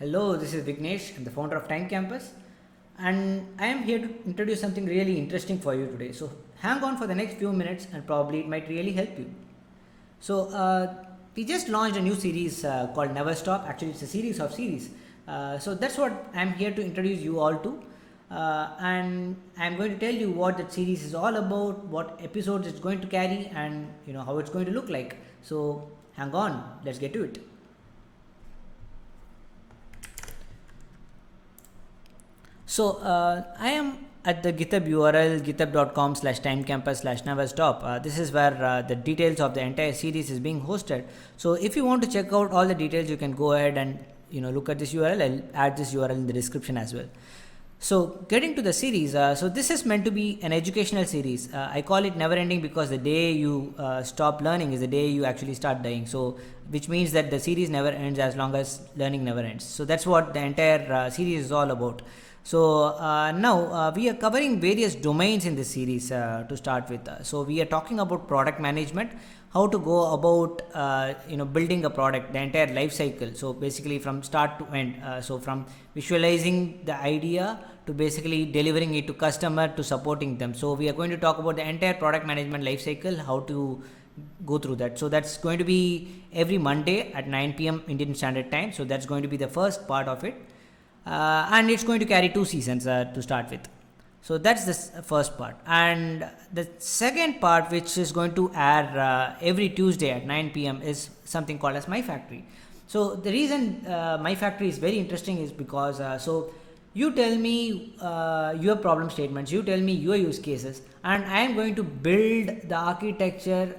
Hello, this is Vignesh. I'm the founder of Time Campus, and I am here to introduce something really interesting for you today. So, hang on for the next few minutes, and probably it might really help you. We just launched a new series called Never Stop. Actually, it's a series of series. So, that's what I'm here to introduce you all to. And I'm going to tell you what that series is all about, what episodes it's going to carry, and how it's going to look like. So, hang on, let's get to it. I am at the GitHub URL github.com/timecampus/neverstop. This is where the details of the entire series is being hosted. So if you want to check out all the details, you can go ahead and look at this URL. I'll add this URL in the description as well. So getting to the series, so this is meant to be an educational series. I call it never ending because the day you stop learning is the day you actually start dying. So which means that the series never ends as long as learning never ends. So that's what the entire series is all about. Now we are covering various domains in this series to start with. So we are talking about product management, how to go about building a product, the entire life cycle. So basically from start to end. So from visualizing the idea to basically delivering it to customer to supporting them. So we are going to talk about the entire product management life cycle, how to go through that. So that's going to be every Monday at 9 p.m. Indian Standard Time. So that's going to be the first part of it. And it's going to carry 2 seasons to start with. So that's the first part, and the second part, which is going to air every Tuesday at 9 p.m., is something called as My Factory. So the reason My Factory is very interesting is because so you tell me your problem statements, you tell me your use cases, and I am going to build the architecture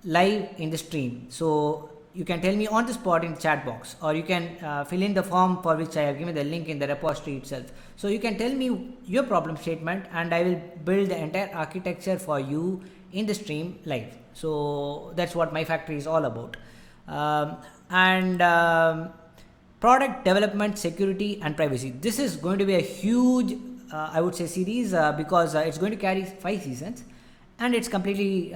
live in the stream. So you can tell me on the spot in the chat box, or you can fill in the form for which I have given the link in the repository itself. So you can tell me your problem statement and I will build the entire architecture for you in the stream live. So that's what My Factory is all about. And product development, security and privacy. This is going to be a huge I would say series because it's going to carry 5 seasons and it's completely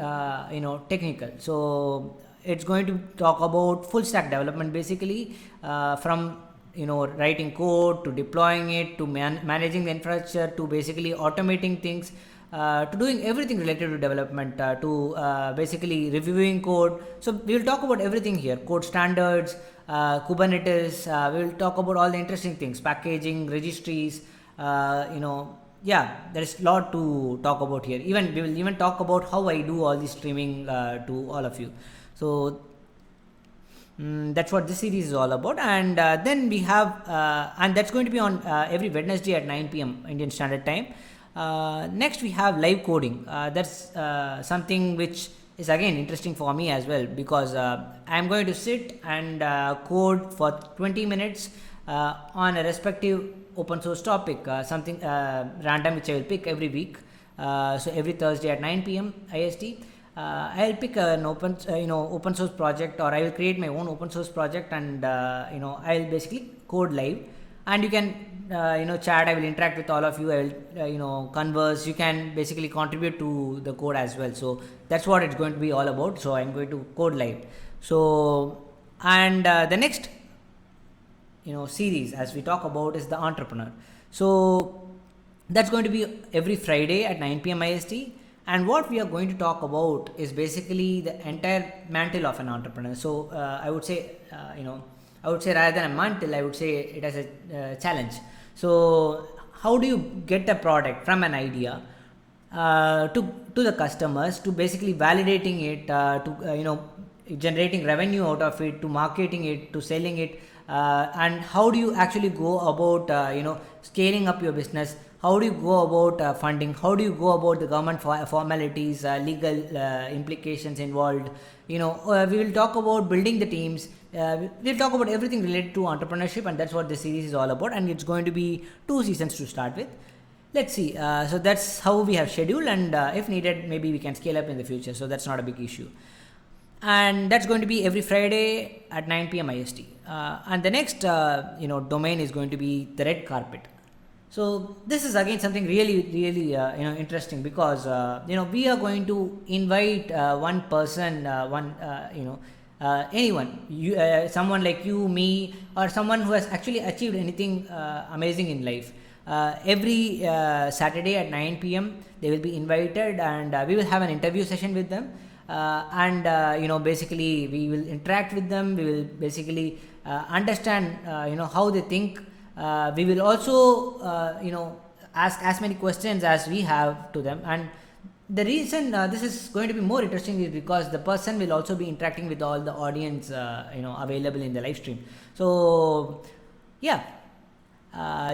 technical. So it's going to talk about full stack development, basically from writing code to deploying it to managing the infrastructure to basically automating things to doing everything related to development to basically reviewing code. So we will talk about everything here: code standards, Kubernetes. We will talk about all the interesting things: packaging, registries. There is a lot to talk about here. We will even talk about how I do all this streaming to all of you. So that's what this series is all about. And then we have and that's going to be on every Wednesday at 9 p.m. Indian Standard Time. Next we have live coding. That's something which is again interesting for me as well, because I'm going to sit and code for 20 minutes on a respective open source topic, something random which I will pick every week. So every Thursday at 9 p.m. IST. I'll pick an open source project, or I will create my own open source project, and I'll basically code live, and you can chat. I will interact with all of you. I will converse. You can basically contribute to the code as well. So that's what it's going to be all about. So I'm going to code live. So and the next series, as we talk about, is the entrepreneur. So that's going to be every Friday at 9 p.m. IST. And what we are going to talk about is basically the entire mantle of an entrepreneur. So I would say rather than a mantle, I would say it as a challenge. So how do you get a product from an idea to the customers, to basically validating it, to generating revenue out of it, to marketing it, to selling it, and how do you actually go about scaling up your business? How do you go about funding? How do you go about the government formalities, legal implications involved? We will talk about building the teams. We'll talk about everything related to entrepreneurship, and that's what the series is all about. And it's going to be 2 seasons to start with. Let's see. So that's how we have scheduled, and if needed, maybe we can scale up in the future. So that's not a big issue. And that's going to be every Friday at 9 p.m. IST. And the next domain is going to be the red carpet. So this is again something really interesting, because we are going to invite one person, anyone, someone like you, me, or someone who has actually achieved anything amazing in life. Every Saturday at 9 p.m. they will be invited, and we will have an interview session with them. Basically we will interact with them. We will basically understand how they think. We will also ask as many questions as we have to them. And the reason this is going to be more interesting is because the person will also be interacting with all the audience available in the live stream. So yeah,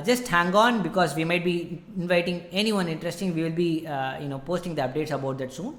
just hang on, because we might be inviting anyone interesting. We will be posting the updates about that soon.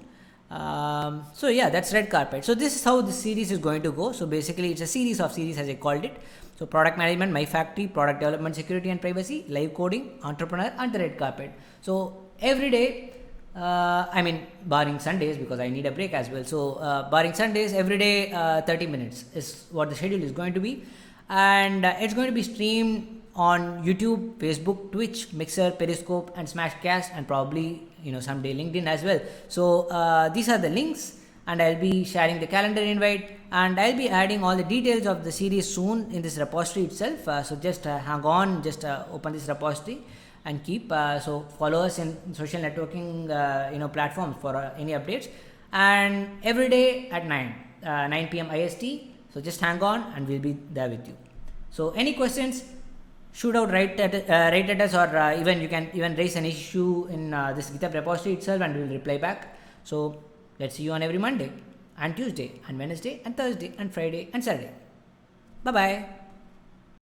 So yeah, that's Red Carpet. So this is how the series is going to go. So basically it's a series of series, as I called it. So product management, My Factory, product development, security and privacy, live coding, entrepreneur, and the Red Carpet. So every day, barring Sundays, because I need a break as well. So barring Sundays, every day 30 minutes is what the schedule is going to be. And it's going to be streamed on YouTube, Facebook, Twitch, Mixer, Periscope, and Smashcast, and probably someday LinkedIn as well. So these are the links, and I'll be sharing the calendar invite, and I'll be adding all the details of the series soon in this repository itself. So just hang on, just open this repository and keep. So follow us in social networking platforms for any updates, and every day at 9 p.m. IST. So just hang on, and we'll be there with you. So any questions, shoot out, write at us, or even you can even raise an issue in this GitHub repository itself, and we'll reply back. So let's see you on every Monday and Tuesday and Wednesday and Thursday and Friday and Saturday. Bye bye.